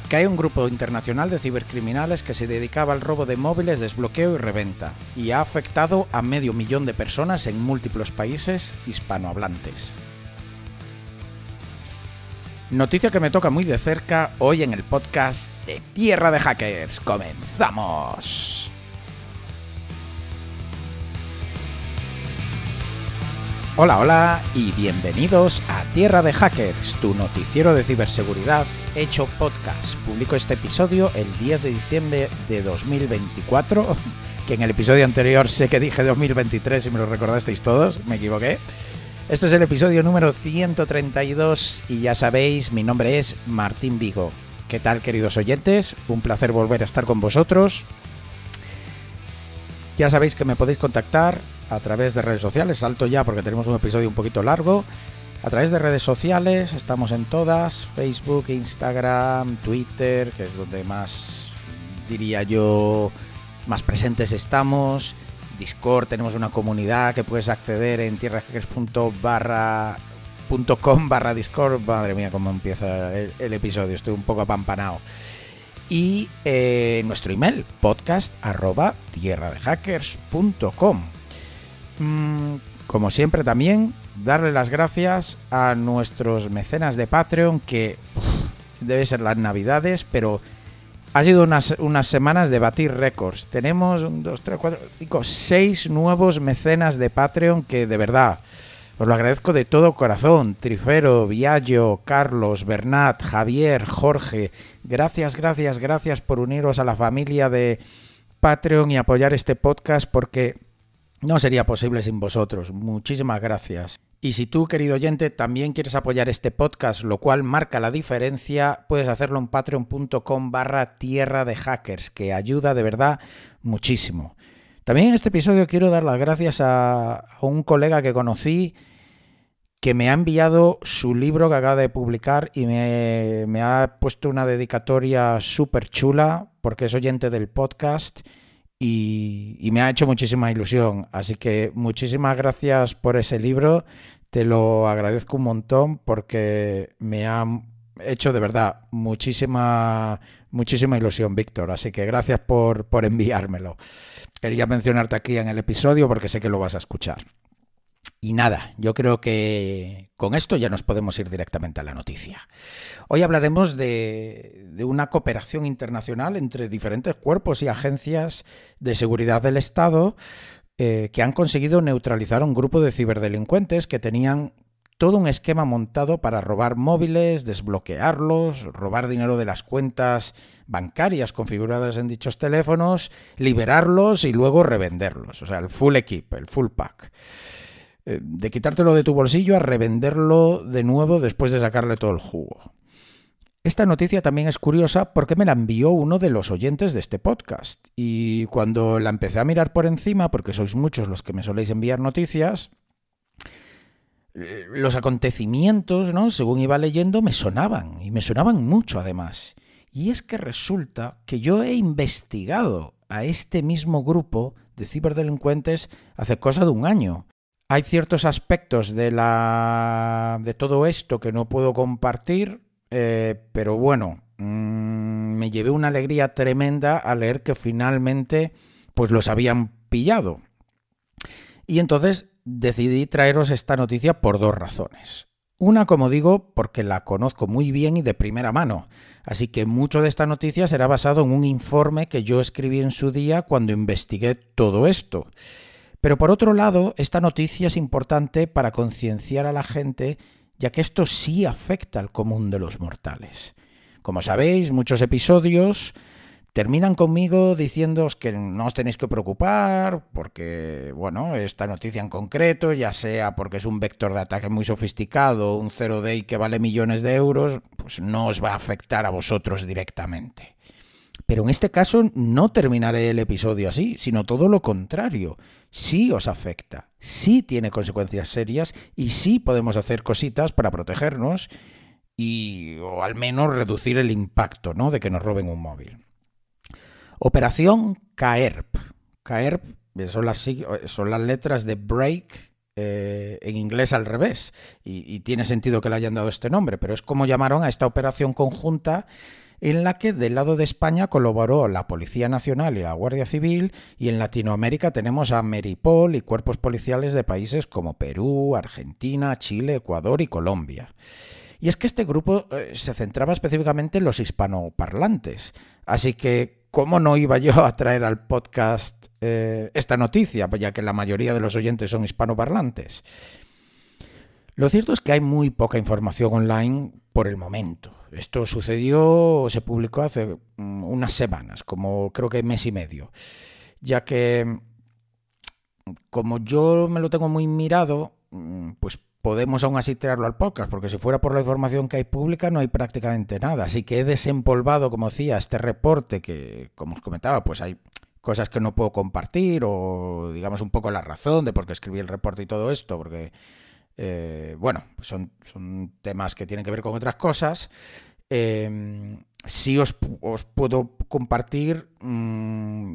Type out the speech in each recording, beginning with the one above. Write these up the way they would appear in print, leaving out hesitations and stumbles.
que hay un grupo internacional de cibercriminales que se dedicaba al robo de móviles, desbloqueo y reventa, y ha afectado a 500.000 de personas en múltiples países hispanohablantes. Noticia que me toca muy de cerca hoy en el podcast de Tierra de Hackers. ¡Comenzamos! Hola y bienvenidos a Tierra de Hackers, tu noticiero de ciberseguridad hecho podcast. Publico este episodio el 10 de diciembre de 2024, que en el episodio anterior sé que dije 2023 y me lo recordasteis todos, me equivoqué. Este es el episodio número 132 y ya sabéis, mi nombre es Martín Vigo. ¿Qué tal, queridos oyentes? Un placer volver a estar con vosotros. Ya sabéis que me podéis contactar a través de redes sociales, salto ya porque tenemos un episodio un poquito largo. A través de redes sociales, estamos en todas, Facebook, Instagram, Twitter, que es donde más, diría yo, más presentes estamos. Discord, tenemos una comunidad que puedes acceder en tierrahackers.com/Discord. Madre mía, cómo empieza el episodio, estoy un poco apampanado. Y nuestro email, podcast@tierradehackers.com. Como siempre también, darle las gracias a nuestros mecenas de Patreon, que debe ser las navidades, pero ha sido unas semanas de batir récords. Tenemos 6 nuevos mecenas de Patreon que de verdad os lo agradezco de todo corazón. Trifero, Viallo, Carlos, Bernat, Javier, Jorge, gracias por uniros a la familia de Patreon y apoyar este podcast, porque no sería posible sin vosotros. Muchísimas gracias. Y si tú, querido oyente, también quieres apoyar este podcast, lo cual marca la diferencia, puedes hacerlo en patreon.com/Tierra de Hackers, que ayuda de verdad muchísimo. También en este episodio quiero dar las gracias a un colega que conocí que me ha enviado su libro que acaba de publicar y me ha puesto una dedicatoria súper chula porque es oyente del podcast. Y me ha hecho muchísima ilusión, así que muchísimas gracias por ese libro, te lo agradezco un montón porque me ha hecho de verdad muchísima ilusión, Víctor, así que gracias por enviármelo. Quería mencionarte aquí en el episodio porque sé que lo vas a escuchar. Y nada, yo creo que con esto ya nos podemos ir directamente a la noticia. Hoy hablaremos de una cooperación internacional entre diferentes cuerpos y agencias de seguridad del Estado que han conseguido neutralizar a un grupo de ciberdelincuentes que tenían todo un esquema montado para robar móviles, desbloquearlos, robar dinero de las cuentas bancarias configuradas en dichos teléfonos, liberarlos y luego revenderlos. O sea, el full equip, el full pack. De quitártelo de tu bolsillo a revenderlo de nuevo después de sacarle todo el jugo. Esta noticia también es curiosa porque me la envió uno de los oyentes de este podcast. Y cuando la empecé a mirar por encima, porque sois muchos los que me soléis enviar noticias, los acontecimientos, ¿no?, según iba leyendo, me sonaban. Y me sonaban mucho, además. Y es que resulta que yo he investigado a este mismo grupo de ciberdelincuentes hace cosa de un año. Hay ciertos aspectos de todo esto que no puedo compartir, pero bueno, me llevé una alegría tremenda al leer que finalmente pues los habían pillado. Y entonces decidí traeros esta noticia por dos razones. Una, como digo, porque la conozco muy bien y de primera mano, así que mucho de esta noticia será basado en un informe que yo escribí en su día cuando investigué todo esto. Pero por otro lado, esta noticia es importante para concienciar a la gente, ya que esto sí afecta al común de los mortales. Como sabéis, muchos episodios terminan conmigo diciéndoos que no os tenéis que preocupar, porque, bueno, esta noticia en concreto, ya sea porque es un vector de ataque muy sofisticado, un zero day que vale millones de euros, pues no os va a afectar a vosotros directamente. Pero en este caso no terminaré el episodio así, sino todo lo contrario. Sí os afecta, sí tiene consecuencias serias y sí podemos hacer cositas para protegernos o al menos reducir el impacto, ¿no?, de que nos roben un móvil. Operación CAERP. CAERP son las letras de Break en inglés al revés y tiene sentido que le hayan dado este nombre, pero es como llamaron a esta operación conjunta en la que del lado de España colaboró la Policía Nacional y la Guardia Civil, y en Latinoamérica tenemos a Meripol y cuerpos policiales de países como Perú, Argentina, Chile, Ecuador y Colombia. Y es que este grupo se centraba específicamente en los hispanoparlantes, así que ¿cómo no iba yo a traer al podcast esta noticia, ya que la mayoría de los oyentes son hispanoparlantes? Lo cierto es que hay muy poca información online por el momento. Esto se publicó hace unas semanas, como creo que mes y medio, ya que como yo me lo tengo muy mirado, pues podemos aún así traerlo al podcast, porque si fuera por la información que hay pública no hay prácticamente nada. Así que he desempolvado, como decía, este reporte que, como os comentaba, pues hay cosas que no puedo compartir o digamos un poco la razón de por qué escribí el reporte y todo esto, porque bueno, pues son temas que tienen que ver con otras cosas. Sí os puedo compartir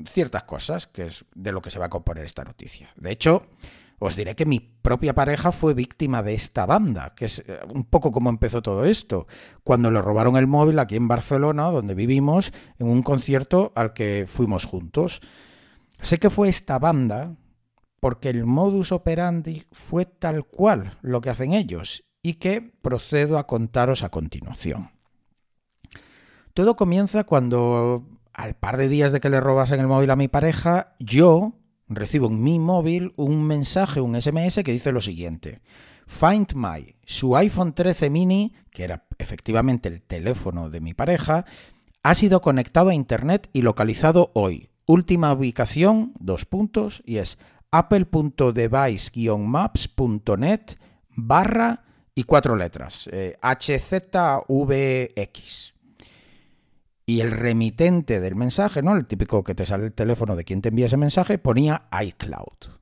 ciertas cosas, que es de lo que se va a componer esta noticia. De hecho, os diré que mi propia pareja fue víctima de esta banda, que es un poco como empezó todo esto, cuando le robaron el móvil aquí en Barcelona, donde vivimos, en un concierto al que fuimos juntos. Sé que fue esta banda porque el modus operandi fue tal cual lo que hacen ellos y que procedo a contaros a continuación. Todo comienza cuando, al par de días de que le robasen el móvil a mi pareja, yo recibo en mi móvil un mensaje, un SMS que dice lo siguiente: Find My, su iPhone 13 mini, que era efectivamente el teléfono de mi pareja, ha sido conectado a internet y localizado hoy. Última ubicación, : y es apple.device-maps.net / y 4 letras, HZVX. Y el remitente del mensaje, ¿no?, el típico que te sale el teléfono de quien te envía ese mensaje, ponía iCloud.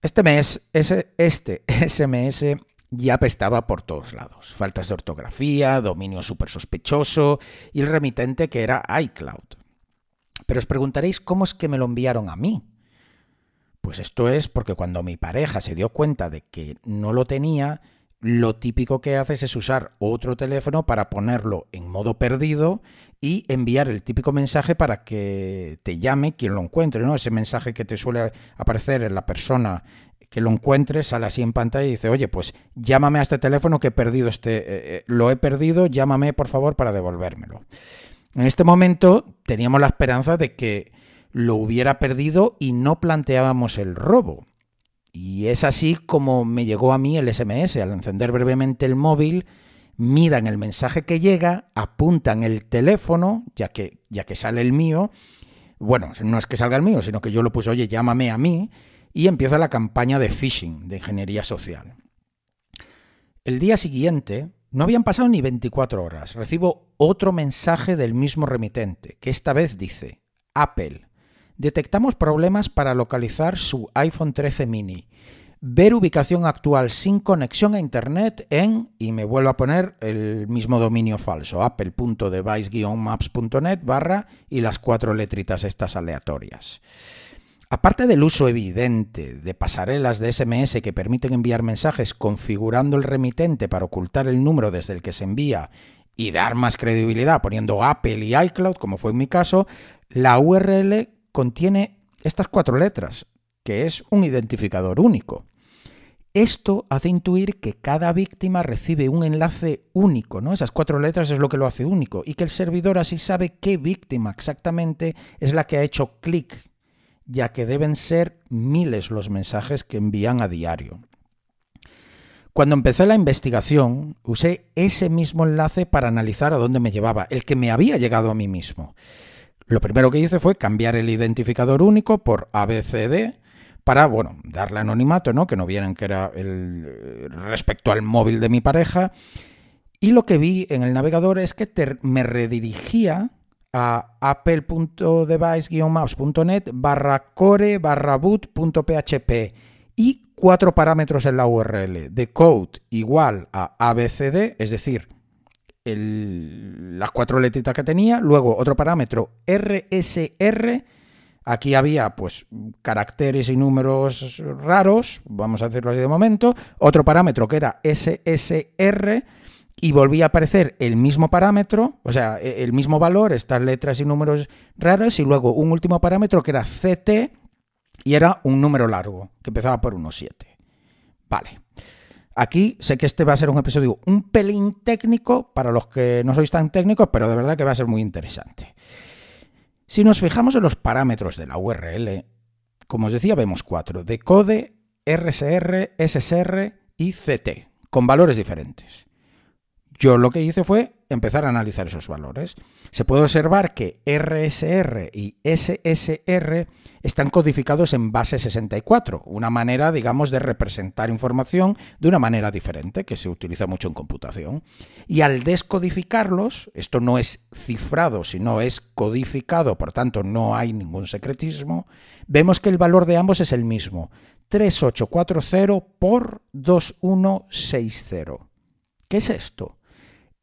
Este SMS ya apestaba por todos lados. Faltas de ortografía, dominio súper sospechoso y el remitente que era iCloud. Pero os preguntaréis cómo es que me lo enviaron a mí. Pues esto es porque cuando mi pareja se dio cuenta de que no lo tenía, lo típico que haces es usar otro teléfono para ponerlo en modo perdido y enviar el típico mensaje para que te llame quien lo encuentre, ¿no? Ese mensaje que te suele aparecer en la persona que lo encuentre, sale así en pantalla y dice: oye, pues llámame a este teléfono que he perdido lo he perdido, llámame por favor para devolvérmelo. En este momento teníamos la esperanza de que lo hubiera perdido y no planteábamos el robo. Y es así como me llegó a mí el SMS. Al encender brevemente el móvil, miran el mensaje que llega, apuntan el teléfono, ya que sale el mío. Bueno, no es que salga el mío, sino que yo lo puse: oye, llámame a mí, y empieza la campaña de phishing, de ingeniería social. El día siguiente, no habían pasado ni 24 horas, recibo otro mensaje del mismo remitente, que esta vez dice: Apple, detectamos problemas para localizar su iPhone 13 mini. Ver ubicación actual sin conexión a internet en... y me vuelvo a poner el mismo dominio falso, apple.device-maps.net / y las 4 letritas estas aleatorias. Aparte del uso evidente de pasarelas de SMS que permiten enviar mensajes configurando el remitente para ocultar el número desde el que se envía y dar más credibilidad poniendo Apple y iCloud, como fue en mi caso, la URL contiene estas 4 letras, que es un identificador único. Esto hace intuir que cada víctima recibe un enlace único, ¿no? Esas 4 letras es lo que lo hace único, y que el servidor así sabe qué víctima exactamente es la que ha hecho clic, ya que deben ser miles los mensajes que envían a diario. Cuando empecé la investigación, usé ese mismo enlace para analizar a dónde me llevaba, el que me había llegado a mí mismo. Lo primero que hice fue cambiar el identificador único por ABCD para, bueno, darle anonimato, ¿no?, que no vieran que era respecto al móvil de mi pareja. Y lo que vi en el navegador es que me redirigía a apple.device-maps.net / core/boot.php y 4 parámetros en la URL. De code igual a ABCD, es decir, las 4 letritas que tenía, luego otro parámetro RSR, aquí había pues caracteres y números raros, vamos a decirlo así de momento, otro parámetro que era SSR y volvía a aparecer el mismo parámetro, o sea, el mismo valor, estas letras y números raros, y luego un último parámetro que era CT y era un número largo, que empezaba por 1,7. Vale. Aquí sé que este va a ser un episodio un pelín técnico para los que no sois tan técnicos, pero de verdad que va a ser muy interesante. Si nos fijamos en los parámetros de la URL, como os decía, vemos 4: decode, RSR, SSR y CT, con valores diferentes. Yo lo que hice fue empezar a analizar esos valores. Se puede observar que RSR y SSR están codificados en base 64, una manera, digamos, de representar información de una manera diferente, que se utiliza mucho en computación. Y al descodificarlos, esto no es cifrado, sino es codificado, por tanto no hay ningún secretismo, vemos que el valor de ambos es el mismo, 3840 por 2160. ¿Qué es esto?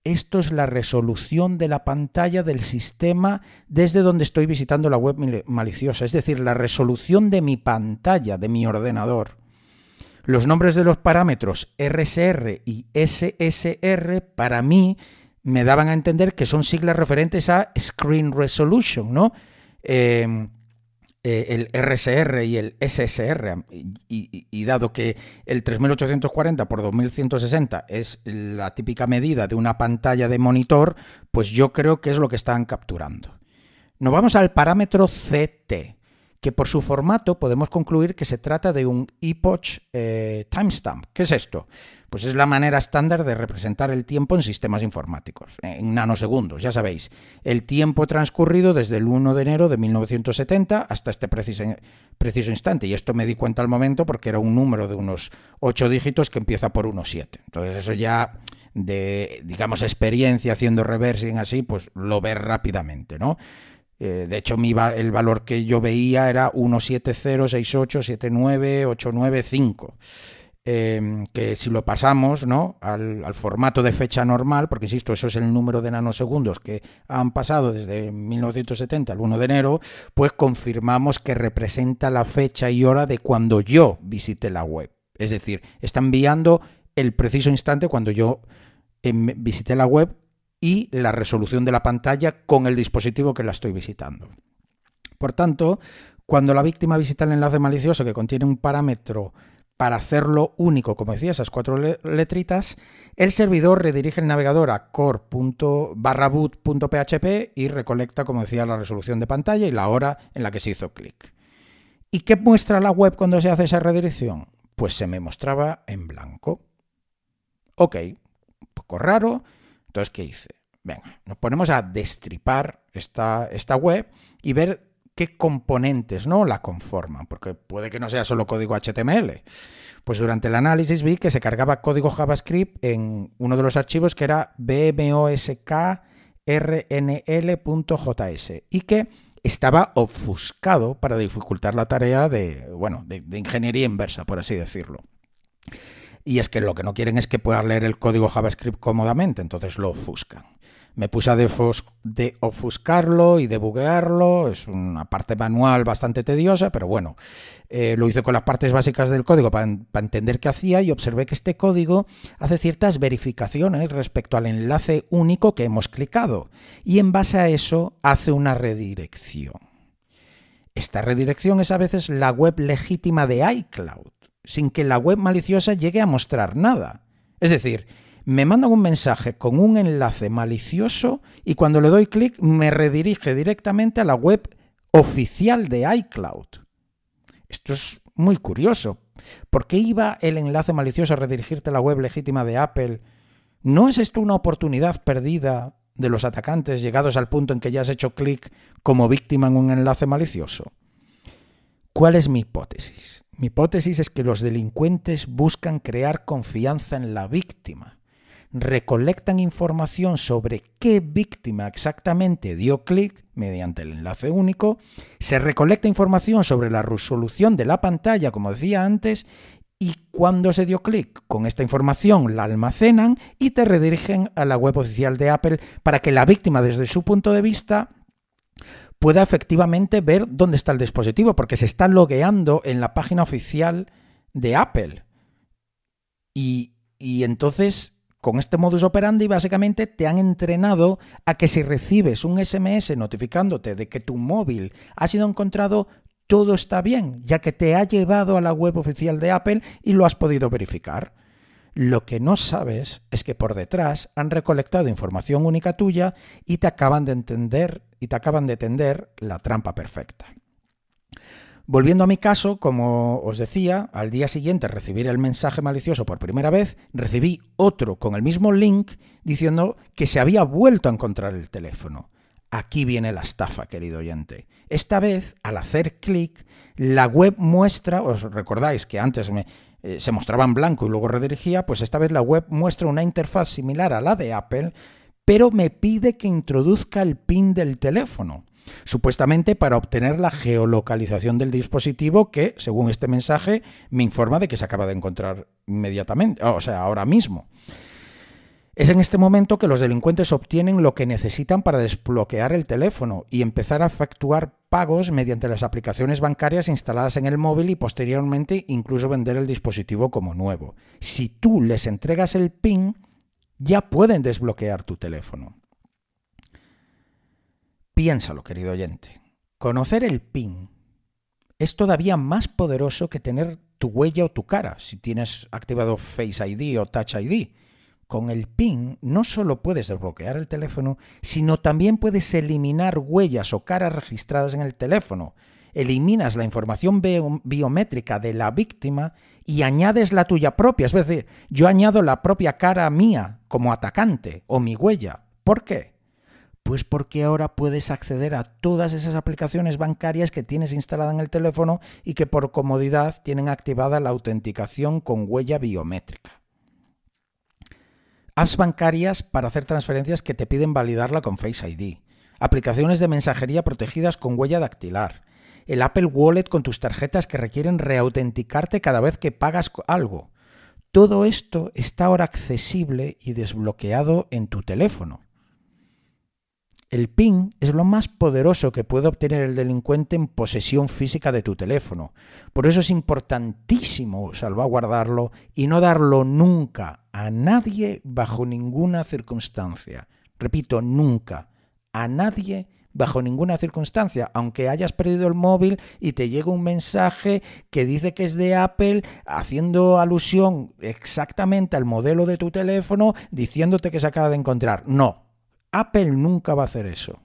Esto es la resolución de la pantalla del sistema desde donde estoy visitando la web maliciosa, es decir, la resolución de mi pantalla, de mi ordenador. Los nombres de los parámetros RSR y SSR para mí me daban a entender que son siglas referentes a Screen Resolution, ¿no? El RSR y el SSR, y dado que el 3840 por 2160 es la típica medida de una pantalla de monitor, pues yo creo que es lo que están capturando. Nos vamos al parámetro CT, que por su formato podemos concluir que se trata de un epoch timestamp. ¿Qué es esto? Pues es la manera estándar de representar el tiempo en sistemas informáticos, en nanosegundos, ya sabéis. El tiempo transcurrido desde el 1 de enero de 1970 hasta este preciso instante. Y esto me di cuenta al momento porque era un número de unos 8 dígitos que empieza por 1,7. Entonces eso ya de, digamos, experiencia haciendo reversing así, pues lo ves rápidamente, ¿no? De hecho, el valor que yo veía era 17068798995. Que si lo pasamos, ¿no?, al formato de fecha normal, porque insisto, eso es el número de nanosegundos que han pasado desde 1970 al 1 de enero, pues confirmamos que representa la fecha y hora de cuando yo visité la web. Es decir, está enviando el preciso instante cuando yo visité la web y la resolución de la pantalla con el dispositivo que la estoy visitando. Por tanto, cuando la víctima visita el enlace malicioso que contiene un parámetro para hacerlo único, como decía, esas 4 letritas, el servidor redirige el navegador a core.boot.php y recolecta, como decía, la resolución de pantalla y la hora en la que se hizo clic. ¿Y qué muestra la web cuando se hace esa redirección? Pues se me mostraba en blanco. Ok, un poco raro. Entonces, ¿qué hice? Venga, nos ponemos a destripar esta web y ver qué componentes, ¿no?, la conforman, porque puede que no sea solo código HTML. Pues durante el análisis vi que se cargaba código JavaScript en uno de los archivos que era bmoskrnl.js y que estaba ofuscado para dificultar la tarea de ingeniería inversa, por así decirlo. Y es que lo que no quieren es que puedas leer el código JavaScript cómodamente, entonces lo ofuscan. Me puse a ofuscarlo y debuguearlo, es una parte manual bastante tediosa, pero bueno, lo hice con las partes básicas del código para entender qué hacía y observé que este código hace ciertas verificaciones respecto al enlace único que hemos clicado y en base a eso hace una redirección. Esta redirección es a veces la web legítima de iCloud, sin que la web maliciosa llegue a mostrar nada. Es decir, me mandan un mensaje con un enlace malicioso y cuando le doy clic me redirige directamente a la web oficial de iCloud. Esto es muy curioso. ¿Por qué iba el enlace malicioso a redirigirte a la web legítima de Apple? ¿No es esto una oportunidad perdida de los atacantes llegados al punto en que ya has hecho clic como víctima en un enlace malicioso? ¿Cuál es mi hipótesis? Mi hipótesis es que los delincuentes buscan crear confianza en la víctima. Recolectan información sobre qué víctima exactamente dio clic mediante el enlace único, se recolecta información sobre la resolución de la pantalla, como decía antes, y cuando se dio clic con esta información la almacenan y te redirigen a la web oficial de Apple para que la víctima, desde su punto de vista, pueda efectivamente ver dónde está el dispositivo, porque se está logueando en la página oficial de Apple. Y entonces, Con este modus operandi, básicamente, te han entrenado a que si recibes un SMS notificándote de que tu móvil ha sido encontrado, todo está bien, ya que te ha llevado a la web oficial de Apple y lo has podido verificar. Lo que no sabes es que por detrás han recolectado información única tuya y te acaban de tender la trampa perfecta. Volviendo a mi caso, como os decía, al día siguiente de recibir el mensaje malicioso por primera vez, recibí otro con el mismo link diciendo que se había vuelto a encontrar el teléfono. Aquí viene la estafa, querido oyente. Esta vez, al hacer clic, la web muestra, os recordáis que antes se mostraba en blanco y luego redirigía, pues esta vez la web muestra una interfaz similar a la de Apple, pero me pide que introduzca el PIN del teléfono. Supuestamente para obtener la geolocalización del dispositivo que, según este mensaje, me informa de que se acaba de encontrar inmediatamente, o sea, ahora mismo. Es en este momento que los delincuentes obtienen lo que necesitan para desbloquear el teléfono y empezar a efectuar pagos mediante las aplicaciones bancarias instaladas en el móvil y posteriormente incluso vender el dispositivo como nuevo. Si tú les entregas el PIN, ya pueden desbloquear tu teléfono. Piénsalo, querido oyente. Conocer el PIN es todavía más poderoso que tener tu huella o tu cara, si tienes activado Face ID o Touch ID. Con el PIN no solo puedes desbloquear el teléfono, sino también puedes eliminar huellas o caras registradas en el teléfono. Eliminas la información biométrica de la víctima y añades la tuya propia. Es decir, yo añado la propia cara mía como atacante o mi huella. ¿Por qué? Pues porque ahora puedes acceder a todas esas aplicaciones bancarias que tienes instalada en el teléfono y que por comodidad tienen activada la autenticación con huella biométrica. Apps bancarias para hacer transferencias que te piden validarla con Face ID. Aplicaciones de mensajería protegidas con huella dactilar. El Apple Wallet con tus tarjetas que requieren reautenticarte cada vez que pagas algo. Todo esto está ahora accesible y desbloqueado en tu teléfono. El PIN es lo más poderoso que puede obtener el delincuente en posesión física de tu teléfono. Por eso es importantísimo salvaguardarlo y no darlo nunca a nadie bajo ninguna circunstancia. Repito, nunca. A nadie bajo ninguna circunstancia. Aunque hayas perdido el móvil y te llega un mensaje que dice que es de Apple, haciendo alusión exactamente al modelo de tu teléfono, diciéndote que se acaba de encontrar. No. Apple nunca va a hacer eso.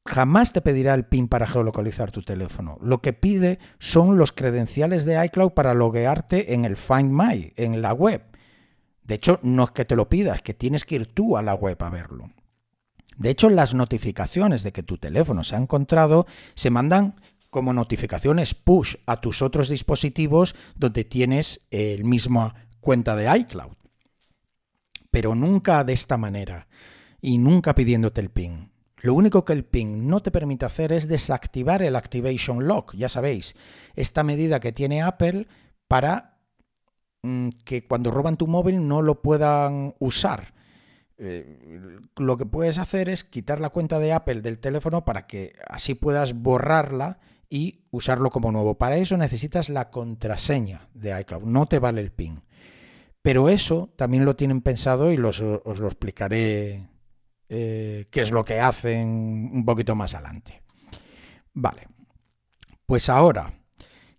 Jamás te pedirá el PIN para geolocalizar tu teléfono. Lo que pide son los credenciales de iCloud para loguearte en el Find My, en la web. De hecho, no es que te lo pida, es que tienes que ir tú a la web a verlo. De hecho, las notificaciones de que tu teléfono se ha encontrado se mandan como notificaciones push a tus otros dispositivos donde tienes el mismo cuenta de iCloud. Pero nunca de esta manera. Y nunca pidiéndote el PIN. Lo único que el PIN no te permite hacer es desactivar el Activation Lock, ya sabéis, esta medida que tiene Apple para que cuando roban tu móvil no lo puedan usar. Lo que puedes hacer es quitar la cuenta de Apple del teléfono para que así puedas borrarla y usarlo como nuevo. Para eso necesitas la contraseña de iCloud, no te vale el PIN. Pero eso también lo tienen pensado y os lo explicaré qué es lo que hacen un poquito más adelante. Vale, pues ahora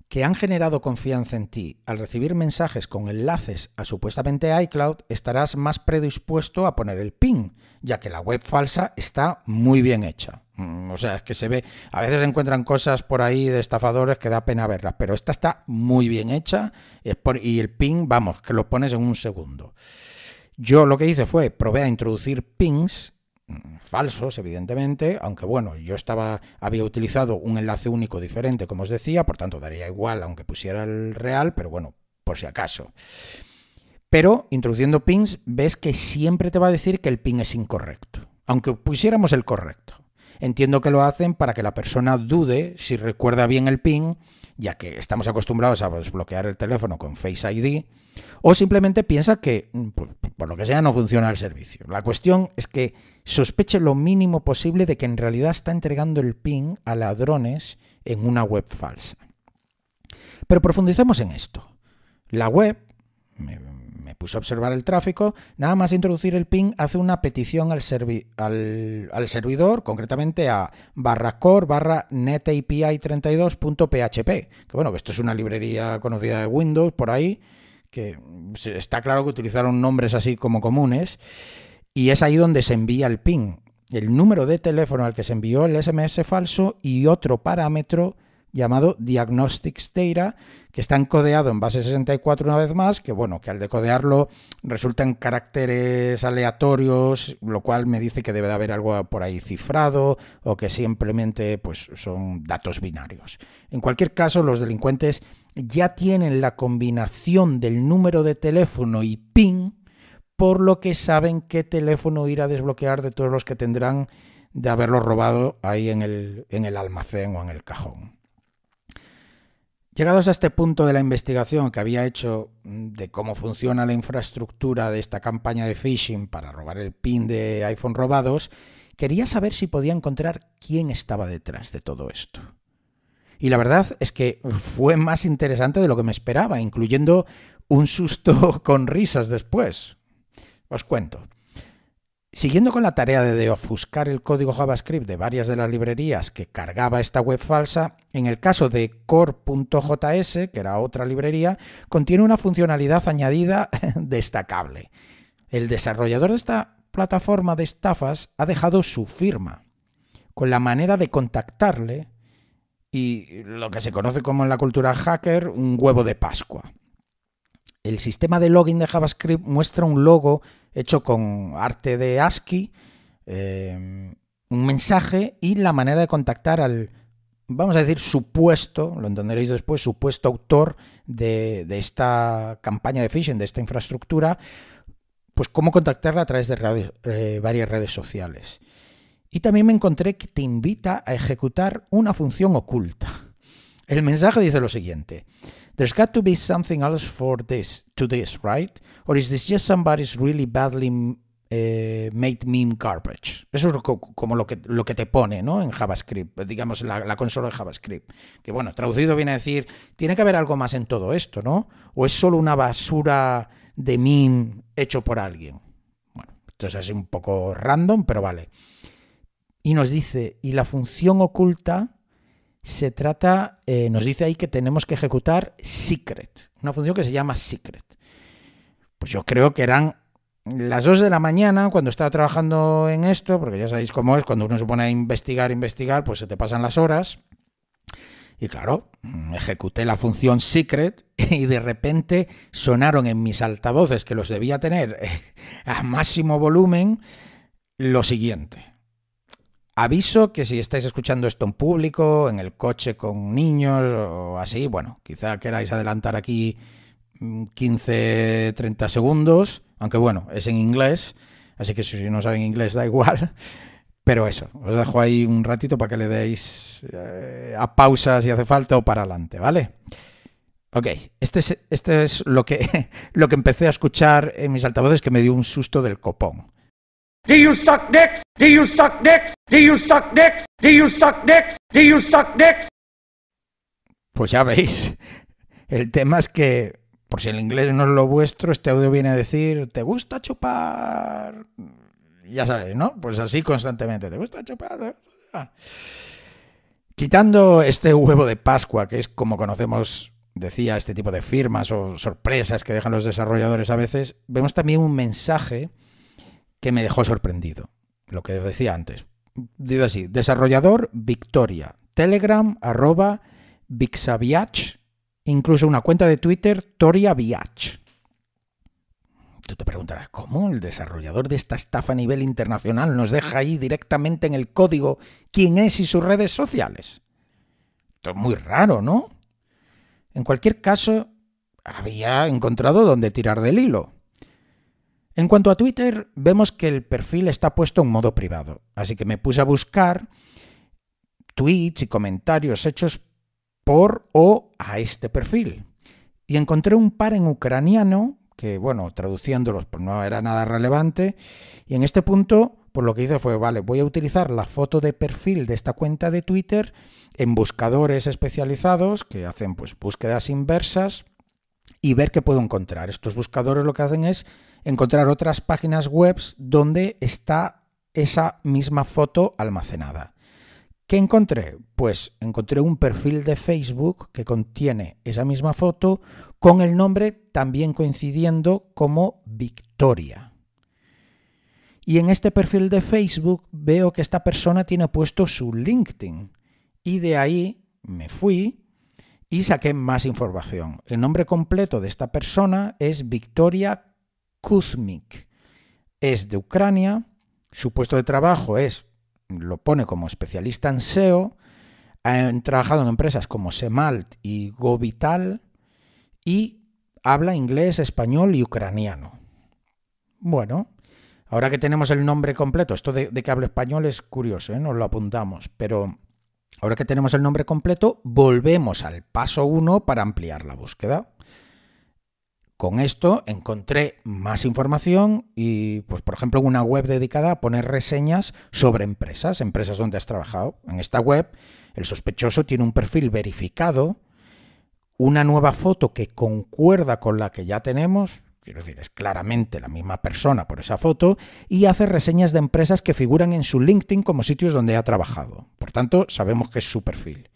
que han generado confianza en ti al recibir mensajes con enlaces a supuestamente iCloud, estarás más predispuesto a poner el PIN, ya que la web falsa está muy bien hecha. O sea, es que se ve, a veces encuentran cosas por ahí de estafadores que da pena verlas, pero esta está muy bien hecha y el PIN, vamos, que lo pones en un segundo. Yo lo que hice fue, probé a introducir PINs falsos, evidentemente, aunque bueno, yo había utilizado un enlace único diferente, como os decía, por tanto daría igual aunque pusiera el real, pero bueno, por si acaso. Pero introduciendo PINs, ves que siempre te va a decir que el PIN es incorrecto, aunque pusiéramos el correcto. Entiendo que lo hacen para que la persona dude si recuerda bien el PIN, ya que estamos acostumbrados a desbloquear el teléfono con Face ID, o simplemente piensa que, por lo que sea, no funciona el servicio. La cuestión es que sospeche lo mínimo posible de que en realidad está entregando el PIN a ladrones en una web falsa. Pero profundicemos en esto. La web, me puse a observar el tráfico. Nada más introducir el PIN, hace una petición al servidor, concretamente a /core/netapi32.php. Que bueno, que esto es una librería conocida de Windows por ahí, que está claro que utilizaron nombres así como comunes. Y es ahí donde se envía el PIN, el número de teléfono al que se envió el SMS falso y otro parámetro llamado Diagnostics Data, que está encodeado en base 64 una vez más, que bueno, que al decodearlo resultan caracteres aleatorios, lo cual me dice que debe de haber algo por ahí cifrado o que simplemente pues son datos binarios. En cualquier caso, los delincuentes ya tienen la combinación del número de teléfono y PIN, por lo que saben qué teléfono ir a desbloquear de todos los que tendrán de haberlo robado ahí en el almacén o en el cajón. Llegados a este punto de la investigación que había hecho de cómo funciona la infraestructura de esta campaña de phishing para robar el PIN de iPhone robados, quería saber si podía encontrar quién estaba detrás de todo esto. Y la verdad es que fue más interesante de lo que me esperaba, incluyendo un susto con risas después. Os cuento. Siguiendo con la tarea de ofuscar el código JavaScript de varias de las librerías que cargaba esta web falsa, en el caso de core.js, que era otra librería, contiene una funcionalidad añadida destacable. El desarrollador de esta plataforma de estafas ha dejado su firma, con la manera de contactarle y lo que se conoce como en la cultura hacker un huevo de Pascua. El sistema de login de JavaScript muestra un logo hecho con arte de ASCII, un mensaje y la manera de contactar al, vamos a decir, supuesto, lo entenderéis después, supuesto autor de esta campaña de phishing, de esta infraestructura, pues cómo contactarla a través de varias redes sociales. Y también me encontré que te invita a ejecutar una función oculta. El mensaje dice lo siguiente: There's got to be something else to this, right? Or is this just somebody's really badly made meme garbage? Eso es como lo que te pone, ¿no? En JavaScript, digamos, la consola de JavaScript. Que bueno, traducido viene a decir, tiene que haber algo más en todo esto, ¿no? O es solo una basura de meme hecho por alguien. Bueno, esto es así un poco random, pero vale. Y nos dice, y la función oculta se trata, nos dice ahí que tenemos que ejecutar secret, una función que se llama secret. Pues yo creo que eran las 2 de la mañana cuando estaba trabajando en esto, porque ya sabéis cómo es, cuando uno se pone a investigar, pues se te pasan las horas. Y claro, ejecuté la función secret y de repente sonaron en mis altavoces, que los debía tener a máximo volumen, lo siguiente. Aviso que si estáis escuchando esto en público, en el coche con niños o así, bueno, quizá queráis adelantar aquí 15-30 segundos, aunque bueno, es en inglés, así que si no saben inglés da igual, pero eso, os dejo ahí un ratito para que le deis a pausa si hace falta o para adelante, ¿vale? Ok, este es lo que empecé a escuchar en mis altavoces, que me dio un susto del copón. Do you suck dicks? Do you suck dicks? Do you suck dicks? Do you suck dicks? Do you suck dicks? Pues ya veis, el tema es que, por si el inglés no es lo vuestro, este audio viene a decir, ¿te gusta chupar? Ya sabéis, ¿no? Pues así constantemente, ¿te gusta chupar? Quitando este huevo de Pascua, que es como conocemos, decía, este tipo de firmas o sorpresas que dejan los desarrolladores a veces, vemos también un mensaje que me dejó sorprendido, lo que decía antes. Digo así, desarrollador Victoria, Telegram @Vixaviach, incluso una cuenta de Twitter ToriaViach. Tú te preguntarás, ¿cómo el desarrollador de esta estafa a nivel internacional nos deja ahí directamente en el código quién es y sus redes sociales? Esto es muy raro, ¿no? En cualquier caso, había encontrado dónde tirar del hilo. En cuanto a Twitter, vemos que el perfil está puesto en modo privado, así que me puse a buscar tweets y comentarios hechos por o a este perfil. Y encontré un par en ucraniano, que bueno, traduciéndolos pues no era nada relevante, y en este punto pues lo que hice fue, vale, voy a utilizar la foto de perfil de esta cuenta de Twitter en buscadores especializados que hacen pues búsquedas inversas y ver qué puedo encontrar. Estos buscadores lo que hacen es encontrar otras páginas web donde está esa misma foto almacenada. ¿Qué encontré? Pues encontré un perfil de Facebook que contiene esa misma foto con el nombre también coincidiendo como Victoria. Y en este perfil de Facebook veo que esta persona tiene puesto su LinkedIn. Y de ahí me fui y saqué más información. El nombre completo de esta persona es Victoria Kuzmik. Es de Ucrania. Su puesto de trabajo lo pone como especialista en SEO. Ha trabajado en empresas como Semalt y Govital. Y habla inglés, español y ucraniano. Bueno, ahora que tenemos el nombre completo, esto de que hable español es curioso, nos lo apuntamos, pero ahora que tenemos el nombre completo, volvemos al paso 1 para ampliar la búsqueda. Con esto encontré más información y, pues, por ejemplo, una web dedicada a poner reseñas sobre empresas donde has trabajado. En esta web, el sospechoso tiene un perfil verificado, una nueva foto que concuerda con la que ya tenemos. Quiero decir, es claramente la misma persona por esa foto y hace reseñas de empresas que figuran en su LinkedIn como sitios donde ha trabajado. Por tanto, sabemos que es su perfil.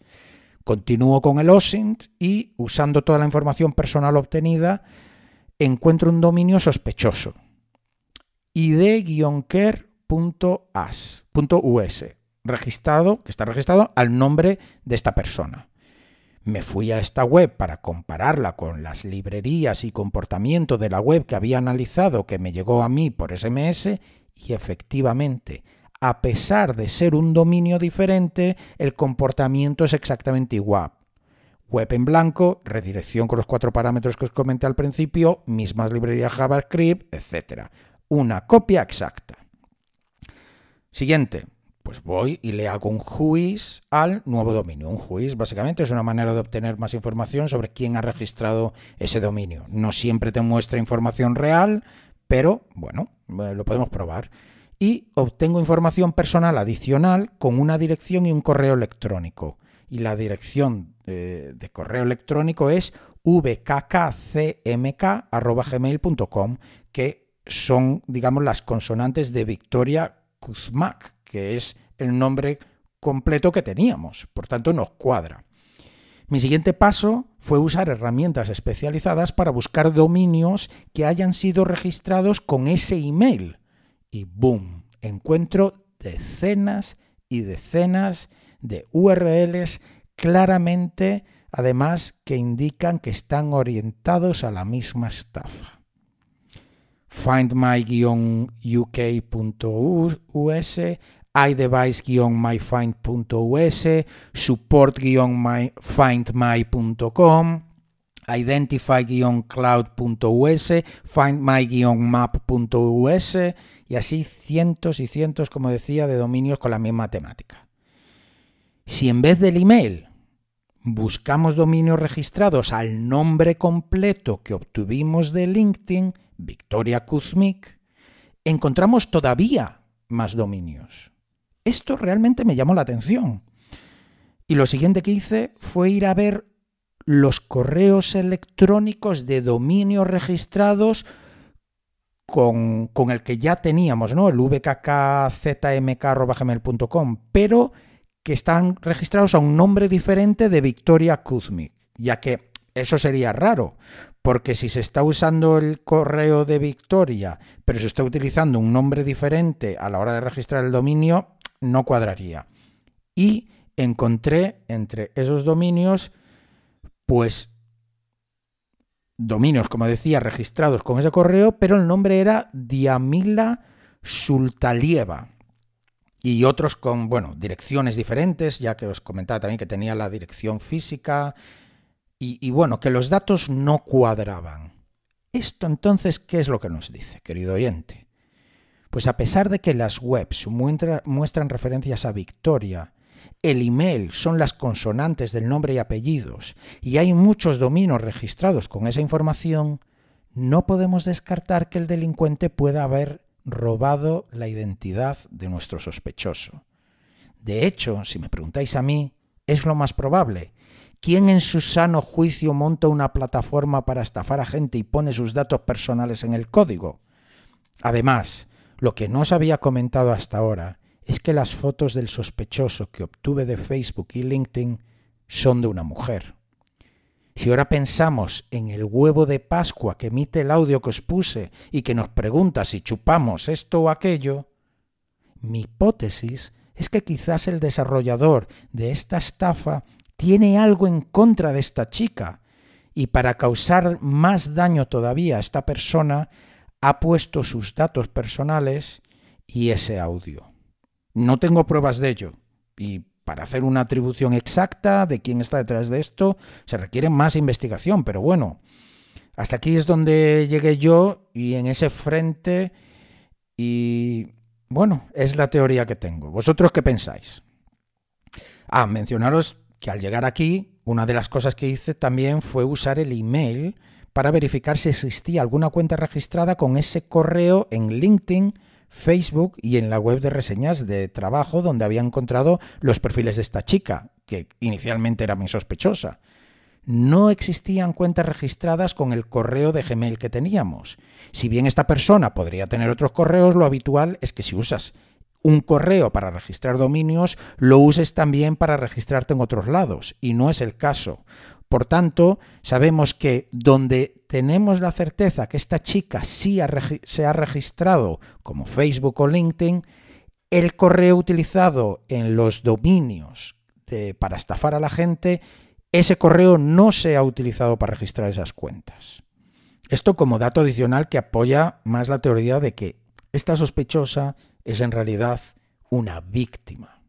Continúo con el OSINT y, usando toda la información personal obtenida, encuentro un dominio sospechoso. id-care.us, que está registrado al nombre de esta persona. Me fui a esta web para compararla con las librerías y comportamiento de la web que había analizado, que me llegó a mí por SMS, y efectivamente, a pesar de ser un dominio diferente, el comportamiento es exactamente igual. Web en blanco, redirección con los 4 parámetros que os comenté al principio, mismas librerías JavaScript, etc. Una copia exacta. Siguiente. Pues voy y le hago un whois al nuevo dominio. Un whois básicamente es una manera de obtener más información sobre quién ha registrado ese dominio. No siempre te muestra información real, pero bueno, lo podemos probar. Y obtengo información personal adicional con una dirección y un correo electrónico. Y la dirección de correo electrónico es vkkcmk@gmail.com, que son, digamos, las consonantes de Victoria Kuzmak, que es el nombre completo que teníamos. Por tanto, nos cuadra. Mi siguiente paso fue usar herramientas especializadas para buscar dominios que hayan sido registrados con ese email. Y ¡boom! Encuentro decenas y decenas de URLs claramente, además, que indican que están orientados a la misma estafa. findmy-uk.us, iDevice-myfind.us, support-findmy.com, identify-cloud.us, findmy-map.us y así cientos y cientos, como decía, de dominios con la misma temática. Si en vez del email buscamos dominios registrados al nombre completo que obtuvimos de LinkedIn, Victoria Kuzmik, encontramos todavía más dominios. Esto realmente me llamó la atención. Y lo siguiente que hice fue ir a ver los correos electrónicos de dominios registrados con el que ya teníamos, ¿no? El vkkzmk@gmail.com, pero que están registrados a un nombre diferente de Victoria Kuzmik, ya que eso sería raro, porque si se está usando el correo de Victoria, pero se está utilizando un nombre diferente a la hora de registrar el dominio, no cuadraría. Y encontré entre esos dominios, pues, dominios, como decía, registrados con ese correo, pero el nombre era Diamila Sultalieva. Y otros con, bueno, direcciones diferentes, ya que os comentaba también que tenía la dirección física, y bueno, que los datos no cuadraban. Esto entonces, ¿qué es lo que nos dice, querido oyente? Pues a pesar de que las webs muestran referencias a Victoria, el email son las consonantes del nombre y apellidos, y hay muchos dominios registrados con esa información, no podemos descartar que el delincuente pueda haber robado la identidad de nuestro sospechoso. De hecho, si me preguntáis a mí, es lo más probable ¿Quién en su sano juicio monta una plataforma para estafar a gente y pone sus datos personales en el código? Además, lo que no os había comentado hasta ahora es que las fotos del sospechoso que obtuve de Facebook y LinkedIn son de una mujer. Si ahora pensamos en el huevo de Pascua que emite el audio que os puse y que nos pregunta si chupamos esto o aquello, mi hipótesis es que quizás el desarrollador de esta estafa tiene algo en contra de esta chica y para causar más daño todavía a esta persona ha puesto sus datos personales y ese audio. No tengo pruebas de ello y para hacer una atribución exacta de quién está detrás de esto se requiere más investigación, pero bueno, hasta aquí es donde llegué yo y en ese frente y bueno, es la teoría que tengo. ¿Vosotros qué pensáis? Mencionaros que al llegar aquí, una de las cosas que hice también fue usar el email para verificar si existía alguna cuenta registrada con ese correo en LinkedIn, Facebook y en la web de reseñas de trabajo donde había encontrado los perfiles de esta chica, que inicialmente era muy sospechosa. No existían cuentas registradas con el correo de Gmail que teníamos. Si bien esta persona podría tener otros correos, lo habitual es que si usas un correo para registrar dominios, lo uses también para registrarte en otros lados, y no es el caso. Por tanto, sabemos que donde tenemos la certeza que esta chica sí se ha registrado como Facebook o LinkedIn, el correo utilizado en los dominios para estafar a la gente, ese correo no se ha utilizado para registrar esas cuentas. Esto como dato adicional que apoya más la teoría de que esta sospechosa es en realidad una víctima.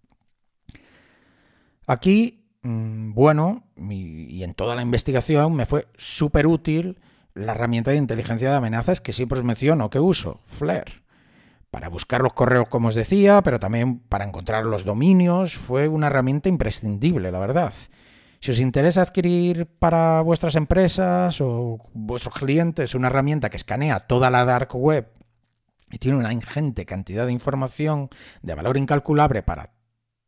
Aquí, bueno, y en toda la investigación me fue súper útil la herramienta de inteligencia de amenazas que siempre os menciono que uso, Flare. Para buscar los correos, como os decía, pero también para encontrar los dominios, fue una herramienta imprescindible, la verdad. Si os interesa adquirir para vuestras empresas o vuestros clientes una herramienta que escanea toda la dark web y tiene una ingente cantidad de información de valor incalculable para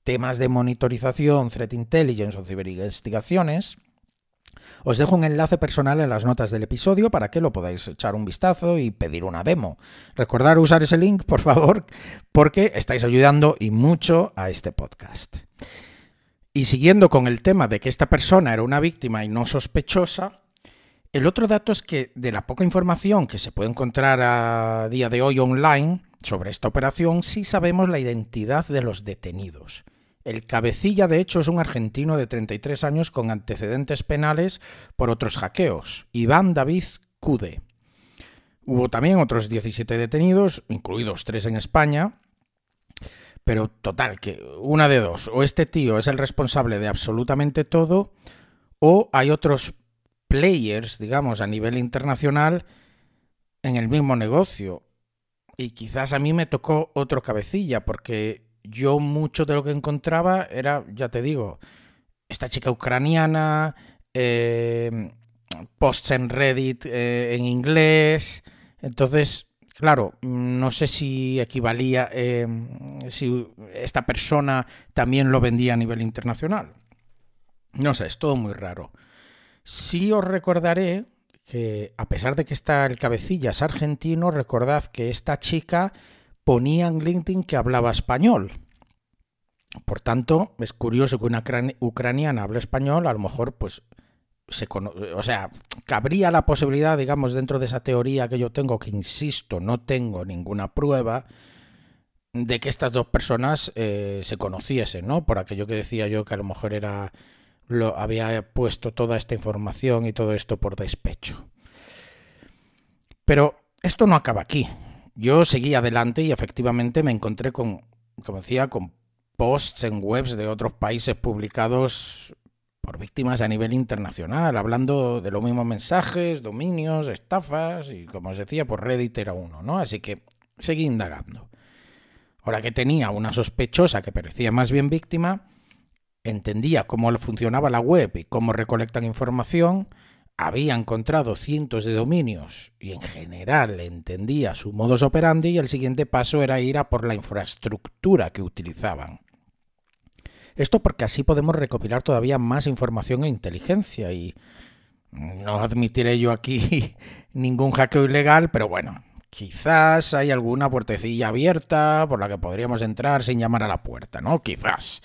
temas de monitorización, threat intelligence o ciberinvestigaciones, os dejo un enlace personal en las notas del episodio para que lo podáis echar un vistazo y pedir una demo. Recordad usar ese link, por favor, porque estáis ayudando y mucho a este podcast. Y siguiendo con el tema de que esta persona era una víctima y no sospechosa, el otro dato es que de la poca información que se puede encontrar a día de hoy online sobre esta operación, sí sabemos la identidad de los detenidos. El cabecilla, de hecho, es un argentino de 33 años con antecedentes penales por otros hackeos, Iván David Cude. Hubo también otros 17 detenidos, incluidos 3 en España, pero total, que una de dos, o este tío es el responsable de absolutamente todo, o hay otros players, digamos, a nivel internacional en el mismo negocio. Y quizás a mí me tocó otro cabecilla, porque yo mucho de lo que encontraba era, ya te digo, esta chica ucraniana, posts en Reddit en inglés. Entonces, claro, no sé si equivalía, si esta persona también lo vendía a nivel internacional. No sé, es todo muy raro. Sí os recordaré que, a pesar de que está el cabecilla es argentino, recordad que esta chica ponía en LinkedIn que hablaba español. Por tanto, es curioso que una ucraniana hable español, a lo mejor, pues, cabría la posibilidad, digamos, dentro de esa teoría que yo tengo, que insisto, no tengo ninguna prueba, de que estas dos personas se conociesen, ¿no? Por aquello que decía yo, que a lo mejor había puesto toda esta información y todo esto por despecho. Pero esto no acaba aquí. Yo seguí adelante y efectivamente me encontré con, como decía, con posts en webs de otros países publicados por víctimas a nivel internacional, hablando de los mismos mensajes, dominios, estafas, y como os decía, por Reddit era uno, ¿no? Así que seguí indagando. Ahora que tenía una sospechosa que parecía más bien víctima, entendía cómo funcionaba la web y cómo recolectan información, había encontrado cientos de dominios y en general entendía su modus operandi, y el siguiente paso era ir a por la infraestructura que utilizaban. Esto porque así podemos recopilar todavía más información e inteligencia y no admitiré yo aquí ningún hackeo ilegal, pero bueno, quizás hay alguna puertecilla abierta por la que podríamos entrar sin llamar a la puerta, ¿no? Quizás.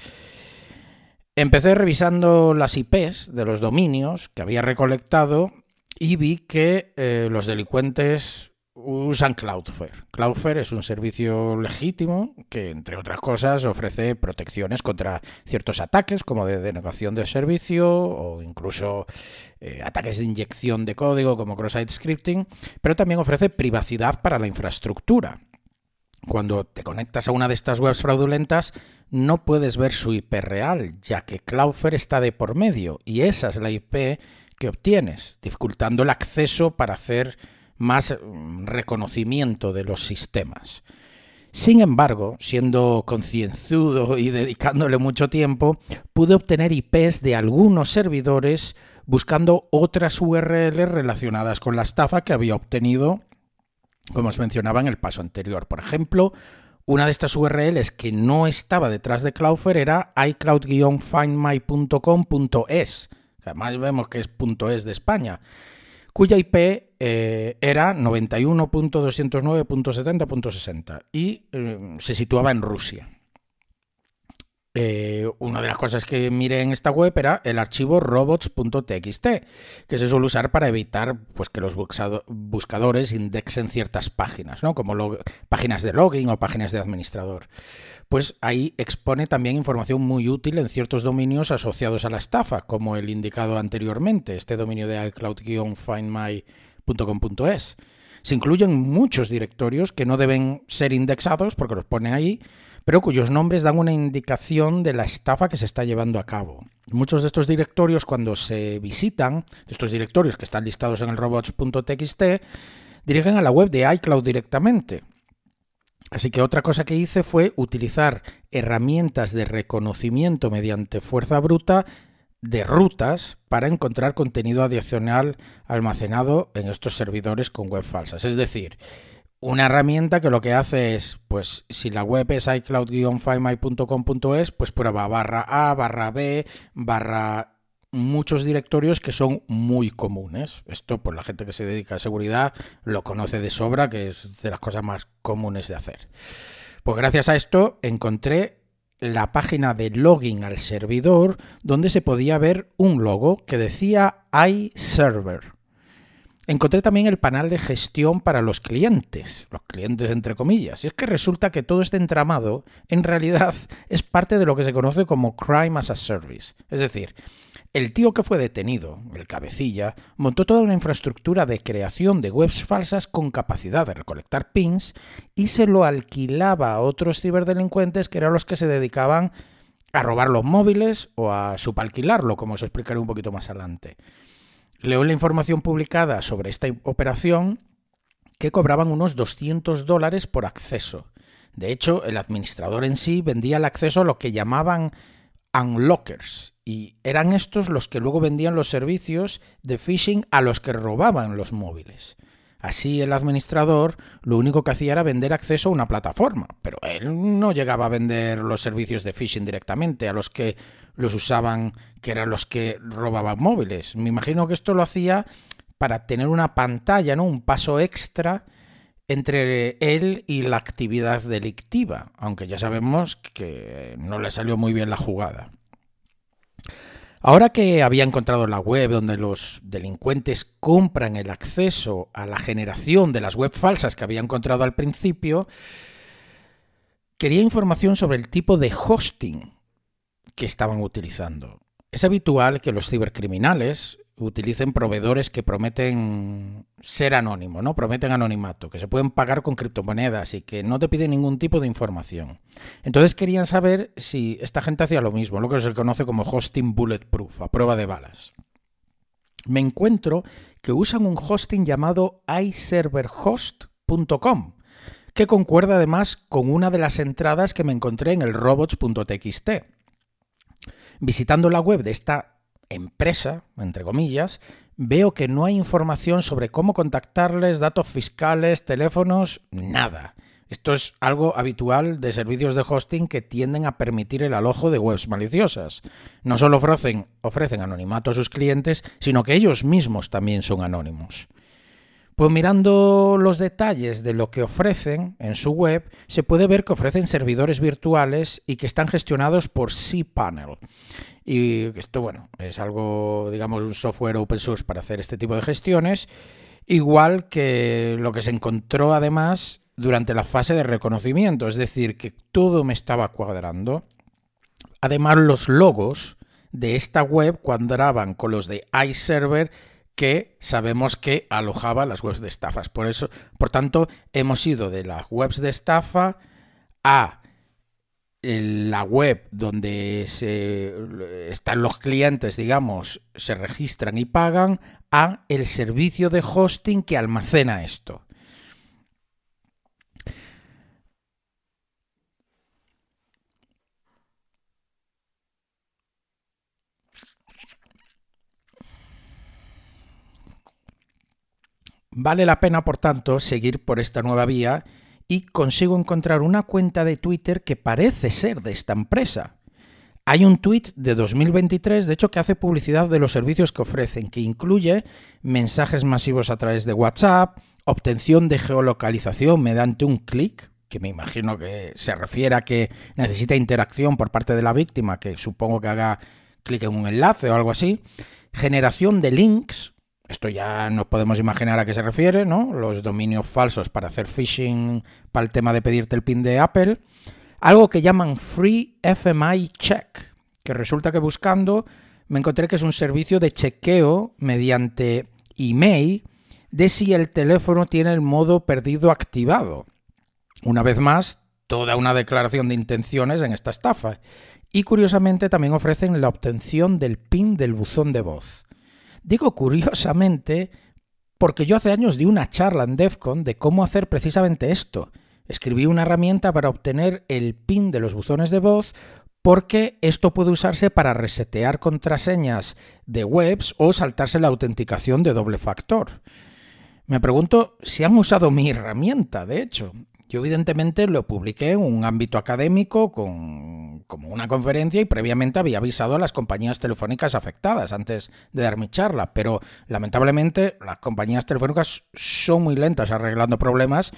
Empecé revisando las IPs de los dominios que había recolectado y vi que los delincuentes usan Cloudflare. Cloudflare es un servicio legítimo que, entre otras cosas, ofrece protecciones contra ciertos ataques, como de denegación de servicio o incluso ataques de inyección de código, como cross-site scripting, pero también ofrece privacidad para la infraestructura. Cuando te conectas a una de estas webs fraudulentas, no puedes ver su IP real, ya que Cloudflare está de por medio y esa es la IP que obtienes, dificultando el acceso para hacer más reconocimiento de los sistemas. Sin embargo, siendo concienzudo y dedicándole mucho tiempo, pude obtener IPs de algunos servidores buscando otras URLs relacionadas con la estafa que había obtenido, como os mencionaba en el paso anterior. Por ejemplo, una de estas URLs que no estaba detrás de Cloudflare era icloud-findmy.com.es, que además vemos que es .es de España, cuya IP era 91.209.70.60 y se situaba en Rusia. Una de las cosas que miré en esta web era el archivo robots.txt, que se suele usar para evitar pues, que los buscadores indexen ciertas páginas, ¿no? Como páginas de login o páginas de administrador. Pues ahí expone también información muy útil en ciertos dominios asociados a la estafa, como el indicado anteriormente, este dominio de icloud-findmy.com.es. Se incluyen muchos directorios que no deben ser indexados porque los pone ahí, pero cuyos nombres dan una indicación de la estafa que se está llevando a cabo. Muchos de estos directorios, cuando se visitan, estos directorios que están listados en el robots.txt, dirigen a la web de iCloud directamente. Así que otra cosa que hice fue utilizar herramientas de reconocimiento mediante fuerza bruta de rutas para encontrar contenido adicional almacenado en estos servidores con web falsas. Es decir, una herramienta que lo que hace es, pues si la web es icloud-findmy.com.es, pues prueba /A/B/ muchos directorios que son muy comunes. Esto, pues la gente que se dedica a seguridad lo conoce de sobra, que es de las cosas más comunes de hacer. Pues gracias a esto encontré la página de login al servidor donde se podía ver un logo que decía iServer. Encontré también el panel de gestión para los clientes entre comillas, y es que resulta que todo este entramado en realidad es parte de lo que se conoce como Crime as a Service. Es decir, el tío que fue detenido, el cabecilla, montó toda una infraestructura de creación de webs falsas con capacidad de recolectar pings y se lo alquilaba a otros ciberdelincuentes que eran los que se dedicaban a robar los móviles o a subalquilarlo, como os explicaré un poquito más adelante. Leo en la información publicada sobre esta operación que cobraban unos $200 por acceso. De hecho, el administrador en sí vendía el acceso a lo que llamaban unlockers, y eran estos los que luego vendían los servicios de phishing a los que robaban los móviles. Así el administrador lo único que hacía era vender acceso a una plataforma, pero él no llegaba a vender los servicios de phishing directamente a los que los usaban, que eran los que robaban móviles. Me imagino que esto lo hacía para tener una pantalla, ¿no? Un paso extra entre él y la actividad delictiva, aunque ya sabemos que no le salió muy bien la jugada. Ahora que había encontrado la web donde los delincuentes compran el acceso a la generación de las web falsas que había encontrado al principio, quería información sobre el tipo de hosting que estaban utilizando. Es habitual que los cibercriminales utilicen proveedores que prometen ser anónimos, ¿no? Prometen anonimato, que se pueden pagar con criptomonedas y que no te piden ningún tipo de información. Entonces querían saber si esta gente hacía lo mismo, lo que se conoce como hosting bulletproof, a prueba de balas. Me encuentro que usan un hosting llamado iserverhost.com, que concuerda además con una de las entradas que me encontré en el robots.txt. Visitando la web de esta empresa, entre comillas, veo que no hay información sobre cómo contactarles, datos fiscales, teléfonos, nada. Esto es algo habitual de servicios de hosting que tienden a permitir el alojo de webs maliciosas. No solo ofrecen anonimato a sus clientes, sino que ellos mismos también son anónimos. Pues mirando los detalles de lo que ofrecen en su web, se puede ver que ofrecen servidores virtuales y que están gestionados por cPanel. Y esto, bueno, es algo, digamos, un software open source para hacer este tipo de gestiones, igual que lo que se encontró además durante la fase de reconocimiento, es decir, que todo me estaba cuadrando. Además, los logos de esta web cuadraban con los de iServer, que sabemos que alojaba las webs de estafas. Por tanto, hemos ido de las webs de estafa a la web donde están los clientes, digamos, se registran y pagan, a el servicio de hosting que almacena esto. Vale la pena, por tanto, seguir por esta nueva vía y consigo encontrar una cuenta de Twitter que parece ser de esta empresa. Hay un tweet de 2023, de hecho, que hace publicidad de los servicios que ofrecen, que incluye mensajes masivos a través de WhatsApp, obtención de geolocalización mediante un clic, que me imagino que se refiere a que necesita interacción por parte de la víctima, que supongo que haga clic en un enlace o algo así, generación de links. Esto ya nos podemos imaginar a qué se refiere, ¿no? Los dominios falsos para hacer phishing para el tema de pedirte el PIN de Apple. Algo que llaman Free FMI Check, que resulta que buscando me encontré que es un servicio de chequeo mediante email de si el teléfono tiene el modo perdido activado. Una vez más, toda una declaración de intenciones en esta estafa. Y curiosamente también ofrecen la obtención del PIN del buzón de voz. Digo curiosamente porque yo hace años di una charla en DEF CON de cómo hacer precisamente esto. Escribí una herramienta para obtener el PIN de los buzones de voz porque esto puede usarse para resetear contraseñas de webs o saltarse la autenticación de doble factor. Me pregunto si han usado mi herramienta, de hecho. Yo evidentemente lo publiqué en un ámbito académico como una conferencia y previamente había avisado a las compañías telefónicas afectadas antes de dar mi charla, pero lamentablemente las compañías telefónicas son muy lentas arreglando problemas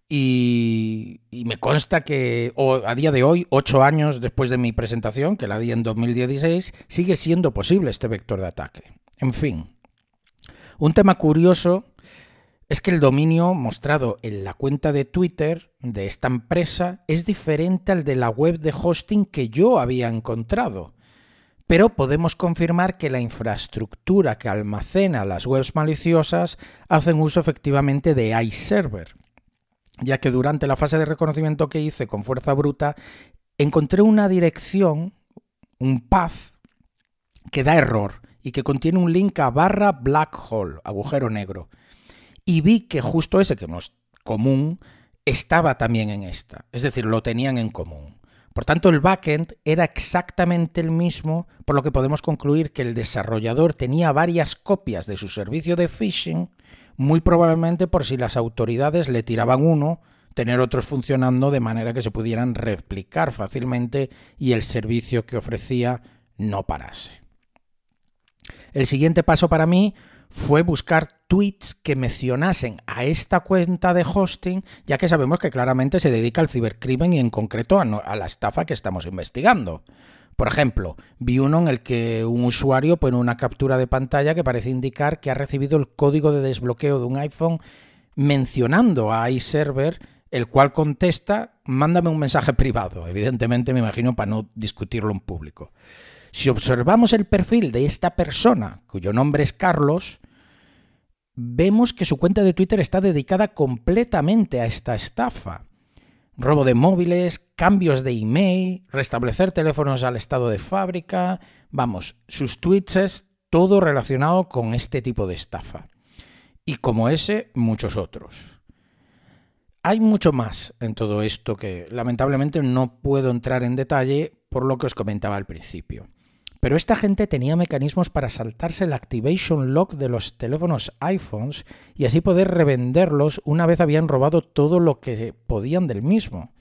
y me consta que a día de hoy, 8 años después de mi presentación, que la di en 2016, sigue siendo posible este vector de ataque. En fin, un tema curioso es que el dominio mostrado en la cuenta de Twitter de esta empresa es diferente al de la web de hosting que yo había encontrado. Pero podemos confirmar que la infraestructura que almacena las webs maliciosas hacen uso efectivamente de iServer, ya que durante la fase de reconocimiento que hice con fuerza bruta encontré una dirección, un path, que da error y que contiene un link a /black hole, agujero negro. Y vi que justo ese, que no es común, estaba también en esta. Es decir, lo tenían en común. Por tanto, el backend era exactamente el mismo, por lo que podemos concluir que el desarrollador tenía varias copias de su servicio de phishing, muy probablemente por si las autoridades le tiraban uno, tener otros funcionando de manera que se pudieran replicar fácilmente y el servicio que ofrecía no parase. El siguiente paso para mí fue buscar tweets que mencionasen a esta cuenta de hosting, ya que sabemos que claramente se dedica al cibercrimen y en concreto a la estafa que estamos investigando. Por ejemplo, vi uno en el que un usuario pone una captura de pantalla que parece indicar que ha recibido el código de desbloqueo de un iPhone mencionando a iServer, el cual contesta: mándame un mensaje privado. Evidentemente, me imagino, para no discutirlo en público. Si observamos el perfil de esta persona, cuyo nombre es Carlos, vemos que su cuenta de Twitter está dedicada completamente a esta estafa. Robo de móviles, cambios de email, restablecer teléfonos al estado de fábrica. Vamos, sus tweets es todo relacionado con este tipo de estafa. Y como ese, muchos otros. Hay mucho más en todo esto que lamentablemente no puedo entrar en detalle por lo que os comentaba al principio. Pero esta gente tenía mecanismos para saltarse el Activation Lock de los teléfonos iPhones y así poder revenderlos una vez habían robado todo lo que podían del mismo.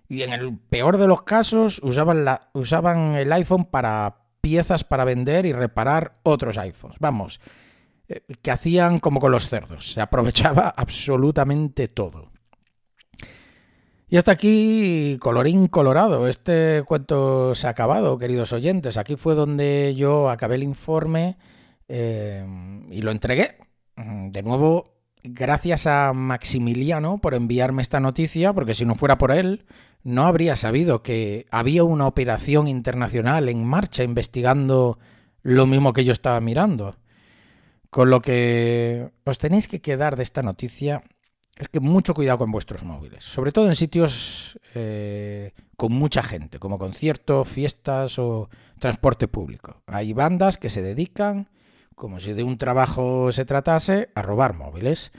Y en el peor de los casos usaban el iPhone para piezas para vender y reparar otros iPhones. Vamos, que hacían como con los cerdos. Se aprovechaba absolutamente todo. Y hasta aquí, colorín colorado, este cuento se ha acabado, queridos oyentes. Aquí fue donde yo acabé el informe y lo entregué. De nuevo, gracias a Maximiliano por enviarme esta noticia, porque si no fuera por él, no habría sabido que había una operación internacional en marcha investigando lo mismo que yo estaba mirando. Con lo que os tenéis que quedar de esta noticia es que mucho cuidado con vuestros móviles, sobre todo en sitios con mucha gente, como conciertos, fiestas o transporte público. Hay bandas que se dedican, como si de un trabajo se tratase, a robar móviles.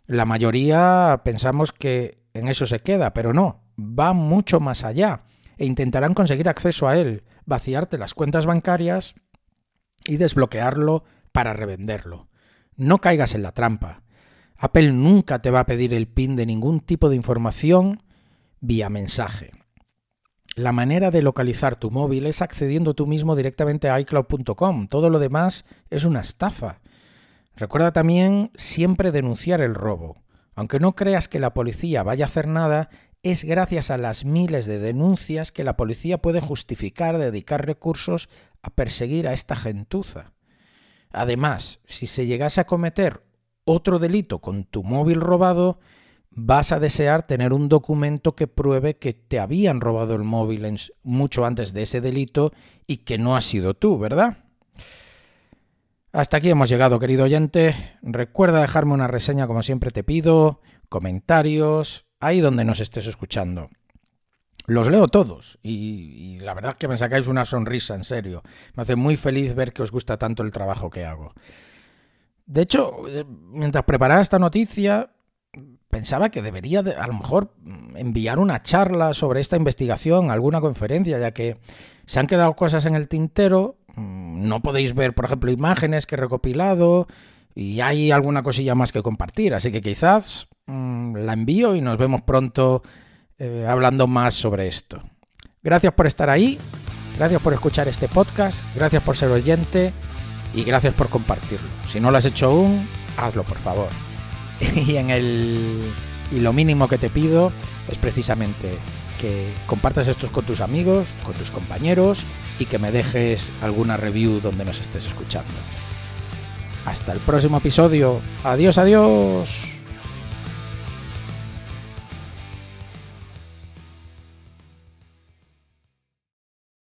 La mayoría pensamos que en eso se queda, pero no, va mucho más allá e intentarán conseguir acceso a él, vaciarte las cuentas bancarias y desbloquearlo para revenderlo. No caigas en la trampa. Apple nunca te va a pedir el PIN de ningún tipo de información vía mensaje. La manera de localizar tu móvil es accediendo tú mismo directamente a iCloud.com. Todo lo demás es una estafa. Recuerda también siempre denunciar el robo. Aunque no creas que la policía vaya a hacer nada, es gracias a las miles de denuncias que la policía puede justificar dedicar recursos a perseguir a esta gentuza. Además, si se llegase a cometer otro delito con tu móvil robado, vas a desear tener un documento que pruebe que te habían robado el móvil mucho antes de ese delito y que no has sido tú, ¿verdad? Hasta aquí hemos llegado, querido oyente. Recuerda dejarme una reseña como siempre te pido, comentarios, ahí donde nos estés escuchando. Los leo todos y la verdad es que me sacáis una sonrisa, en serio. Me hace muy feliz ver que os gusta tanto el trabajo que hago. De hecho, mientras preparaba esta noticia, pensaba que debería a lo mejor enviar una charla sobre esta investigación a alguna conferencia, ya que se han quedado cosas en el tintero. No podéis ver, por ejemplo, imágenes que he recopilado y hay alguna cosilla más que compartir. Así que quizás la envío y nos vemos pronto hablando más sobre esto. Gracias por estar ahí, gracias por escuchar este podcast, gracias por ser oyente y gracias por compartirlo. Si no lo has hecho aún, hazlo, por favor. Y lo mínimo que te pido es precisamente que compartas esto con tus amigos, con tus compañeros y que me dejes alguna review donde nos estés escuchando. Hasta el próximo episodio. Adiós, adiós.